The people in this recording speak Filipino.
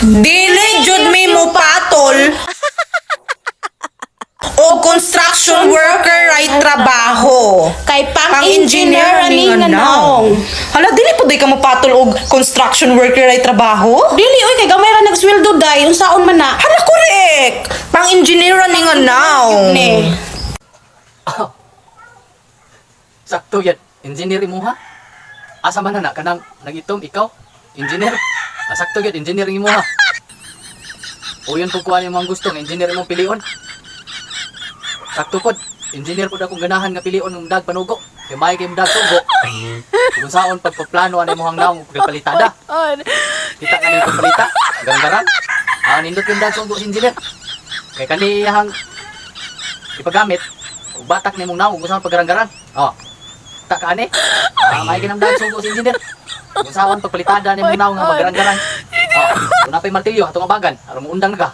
Dili jud mi mo patol o construction worker ay trabaho. Kay pang-engineer ani nga naong. Hala, dili po di ka mo patol og construction worker ay trabaho? Dili oy kay gamay ra nagsweldo day unsaon man na. Hala, correct. Pang-engineer ni nga naong. Ne. Sakto yan. Engineer mo ha? Asa man na kanang nagitom ikaw? Engineer? Sakto yan. Engineer mo ha? O yun pagkuhan yung mga gusto ng engineer mong pilion. Sakto pod. Engineer pod akong ganahan nga pilion ng dag panugo. Kaya may kayong dag sugo. Kung saan pagpaplano ano yung mga naong pagpalitada. Kita ka na yung pagpalita. Garang-garang. Nindot yung dag sugo si engineer. Kaya kaniyahang ipagamit. Batak na yung naong kung saan paggarang-garang. Tak ka ani? May kinamdahan sugo si engineer. Kung saan pagpalitada na yung naong nga paggarang-garang. Kung napay martilyo, atong abagan. Aram mo undang na ka.